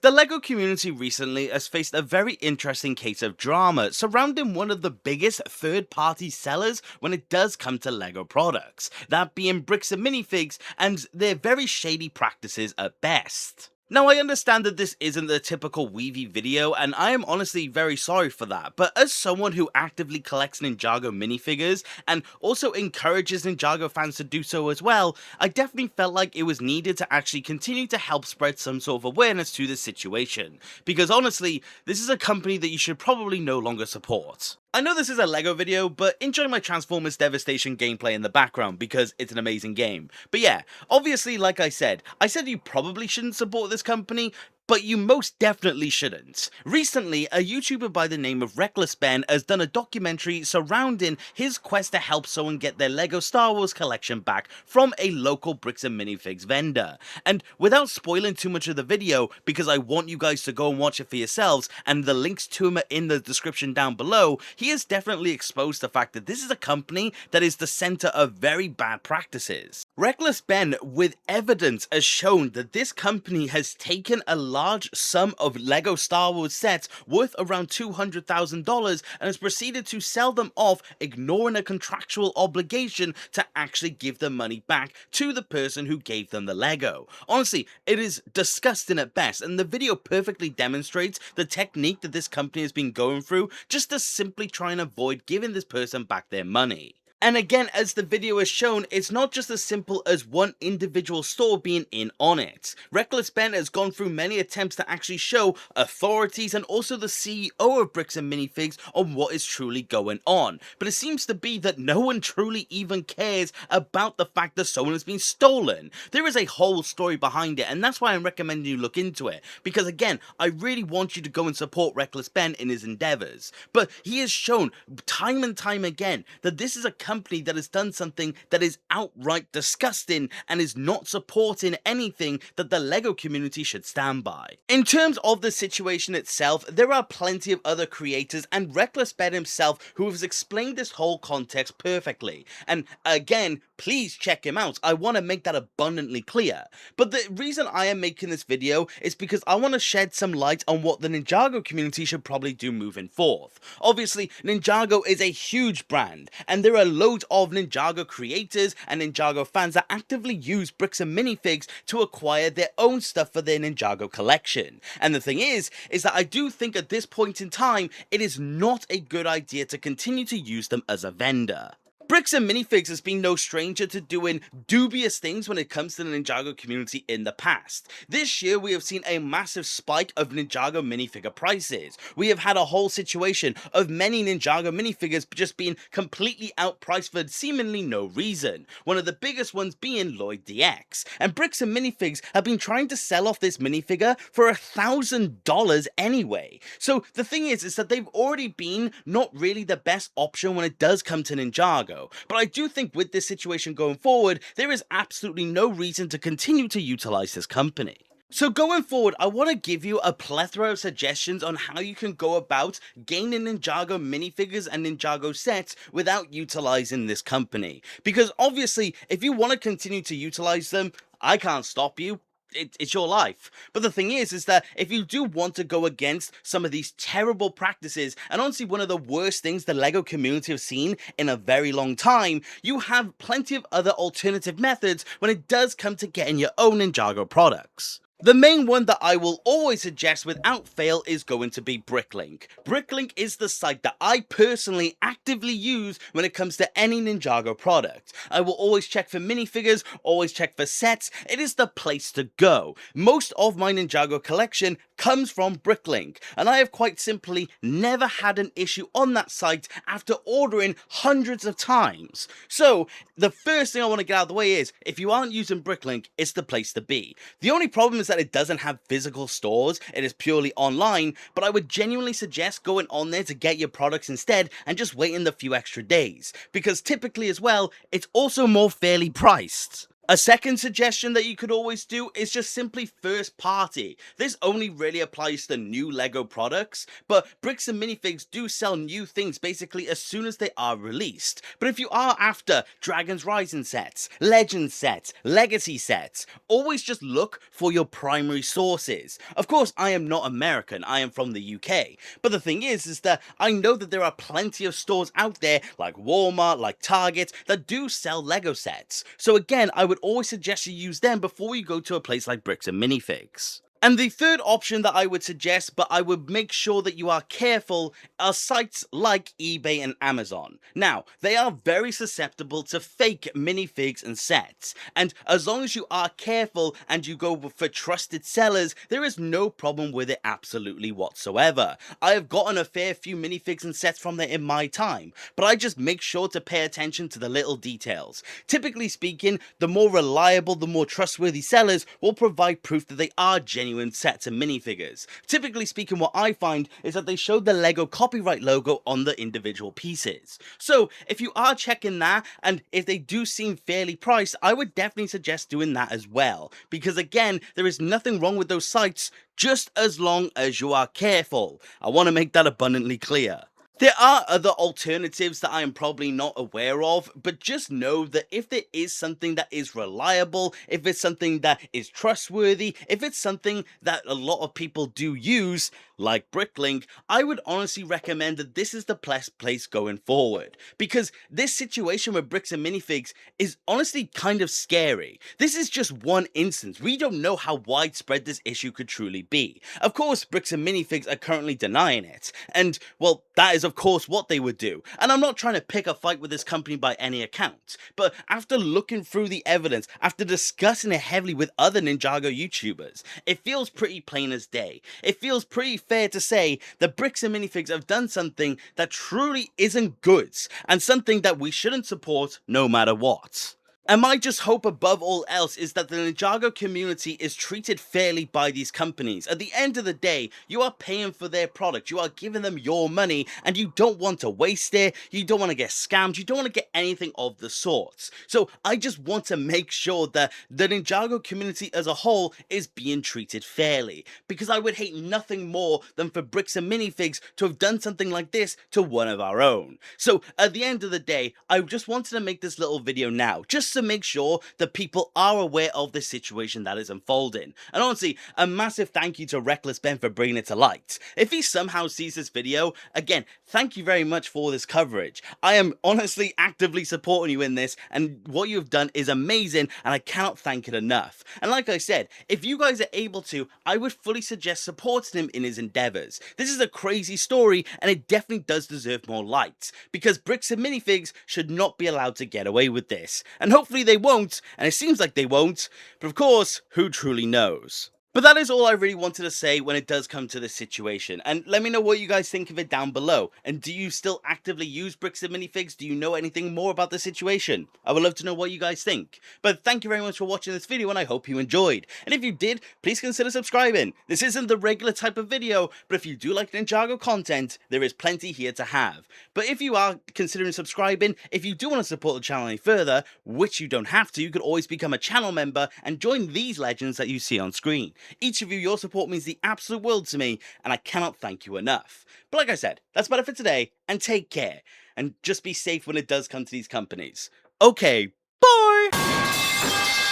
The LEGO community recently has faced a very interesting case of drama surrounding one of the biggest third-party sellers when it does come to LEGO products, that being Bricks and Minifigs and their very shady practices at best. Now, I understand that this isn't the typical Weevy video, and I am honestly very sorry for that, but as someone who actively collects Ninjago minifigures, and also encourages Ninjago fans to do so as well, I definitely felt like it was needed to actually continue to help spread some sort of awareness to this situation, because honestly, this is a company that you should probably no longer support. I know this is a LEGO video, but enjoy my Transformers Devastation gameplay in the background because it's an amazing game. But yeah, obviously, like I said you probably shouldn't support this company, but you most definitely shouldn't. Recently, a YouTuber by the name of Reckless Ben has done a documentary surrounding his quest to help someone get their LEGO Star Wars collection back from a local Bricks and Minifigs vendor. And without spoiling too much of the video, because I want you guys to go and watch it for yourselves, and the links to him are in the description down below, he has definitely exposed the fact that this is a company that is the center of very bad practices. Reckless Ben, with evidence, has shown that this company has taken a large sum of LEGO Star Wars sets worth around $200,000 and has proceeded to sell them off, ignoring a contractual obligation to actually give the money back to the person who gave them the LEGO. Honestly, it is disgusting at best, and the video perfectly demonstrates the technique that this company has been going through just to simply try and avoid giving this person back their money. And again, as the video has shown, it's not just as simple as one individual store being in on it. Reckless Ben has gone through many attempts to actually show authorities and also the CEO of Bricks and Minifigs on what is truly going on. But it seems to be that no one truly even cares about the fact that someone has been stolen. There is a whole story behind it, and that's why I'm recommending you look into it. Because again, I really want you to go and support Reckless Ben in his endeavors. But he has shown time and time again that this is a company that has done something that is outright disgusting and is not supporting anything that the LEGO community should stand by. In terms of the situation itself, there are plenty of other creators and Reckless Ben himself who has explained this whole context perfectly. And again, please check him out. I want to make that abundantly clear. But the reason I am making this video is because I want to shed some light on what the Ninjago community should probably do moving forth. Obviously, Ninjago is a huge brand, and there are loads of Ninjago creators and Ninjago fans that actively use Bricks and Minifigs to acquire their own stuff for their Ninjago collection. And the thing is that I do think at this point in time, it is not a good idea to continue to use them as a vendor. Bricks and Minifigs has been no stranger to doing dubious things when it comes to the Ninjago community in the past. This year, we have seen a massive spike of Ninjago minifigure prices. We have had a whole situation of many Ninjago minifigures just being completely outpriced for seemingly no reason. One of the biggest ones being Lloyd DX. And Bricks and Minifigs have been trying to sell off this minifigure for $1,000 anyway. So the thing is that they've already been not really the best option when it does come to Ninjago. But I do think with this situation going forward, there is absolutely no reason to continue to utilize this company. So going forward, I want to give you a plethora of suggestions on how you can go about gaining Ninjago minifigures and Ninjago sets without utilizing this company. Because obviously, if you want to continue to utilize them, I can't stop you. It's your life. But the thing is that if you do want to go against some of these terrible practices, and honestly one of the worst things the LEGO community have seen in a very long time, you have plenty of other alternative methods when it does come to getting your own Ninjago products. The main one that I will always suggest without fail is going to be Bricklink. Bricklink is the site that I personally actively use when it comes to any Ninjago product. I will always check for minifigures, always check for sets. It is the place to go. Most of my Ninjago collection comes from Bricklink, and I have quite simply never had an issue on that site after ordering hundreds of times. So the first thing I want to get out of the way is, if you aren't using Bricklink, it's the place to be. The only problem is that it doesn't have physical stores, it is purely online, but I would genuinely suggest going on there to get your products instead and just waiting the few extra days, because typically as well, it's also more fairly priced. A second suggestion that you could always do is just simply first party. This only really applies to new LEGO products, but bricks and minifigs do sell new things basically as soon as they are released. But if you are after Dragon's Rising sets, Legend sets, Legacy sets, always just look for your primary sources. Of course, I am not American, I am from the UK, but the thing is that I know that there are plenty of stores out there like Walmart, like Target, that do sell LEGO sets. So again, I would always suggest you use them before you go to a place like Bricks and Minifigs. And the third option that I would suggest, but I would make sure that you are careful, are sites like eBay and Amazon. Now, they are very susceptible to fake minifigs and sets, and as long as you are careful and you go for trusted sellers, there is no problem with it absolutely whatsoever. I have gotten a fair few minifigs and sets from there in my time, but I just make sure to pay attention to the little details. Typically speaking, the more reliable, the more trustworthy sellers will provide proof that they are genuine sets and minifigures. Typically speaking, what I find is that they show the LEGO copyright logo on the individual pieces. So if you are checking that, and if they do seem fairly priced, I would definitely suggest doing that as well. Because again, there is nothing wrong with those sites, just as long as you are careful. I want to make that abundantly clear. There are other alternatives that I am probably not aware of, but just know that if there is something that is reliable, if it's something that is trustworthy, if it's something that a lot of people do use, like bricklink, I would honestly recommend that this is the best place going forward. Because this situation with bricks and minifigs is honestly kind of scary. This is just one instance. We don't know how widespread this issue could truly be. Of course, bricks and minifigs are currently denying it, and well, that is of course what they would do. And I'm not trying to pick a fight with this company by any account, but after looking through the evidence, after discussing it heavily with other Ninjago YouTubers, it feels pretty plain as day. It feels pretty fair to say that bricks and minifigs have done something that truly isn't good, and something that we shouldn't support no matter what. And my just hope above all else is that the Ninjago community is treated fairly by these companies. At the end of the day, you are paying for their product, you are giving them your money, and you don't want to waste it, you don't want to get scammed, you don't want to get anything of the sorts. So I just want to make sure that the Ninjago community as a whole is being treated fairly, because I would hate nothing more than for bricks and minifigs to have done something like this to one of our own. So at the end of the day, I just wanted to make this little video now, just to make sure that people are aware of the situation that is unfolding. And honestly, a massive thank you to Reckless Ben for bringing it to light. If he somehow sees this video, again, thank you very much for this coverage. I am honestly actively supporting you in this, and what you've done is amazing, and I cannot thank it enough. And like I said, if you guys are able to, I would fully suggest supporting him in his endeavors. This is a crazy story, and it definitely does deserve more light, because bricks and minifigs should not be allowed to get away with this. And hopefully they won't, and it seems like they won't, but of course, who truly knows? But that is all I really wanted to say when it does come to this situation, and let me know what you guys think of it down below. And do you still actively use bricks and minifigs? Do you know anything more about the situation? I would love to know what you guys think. But thank you very much for watching this video, and I hope you enjoyed. And if you did, please consider subscribing. This isn't the regular type of video, but if you do like Ninjago content, there is plenty here to have. But if you are considering subscribing, if you do want to support the channel any further, which you don't have to, you could always become a channel member and join these legends that you see on screen. Each of you, your support means the absolute world to me, and I cannot thank you enough. But like I said, that's about it for today, and take care, and just be safe when it does come to these companies. Okay, bye!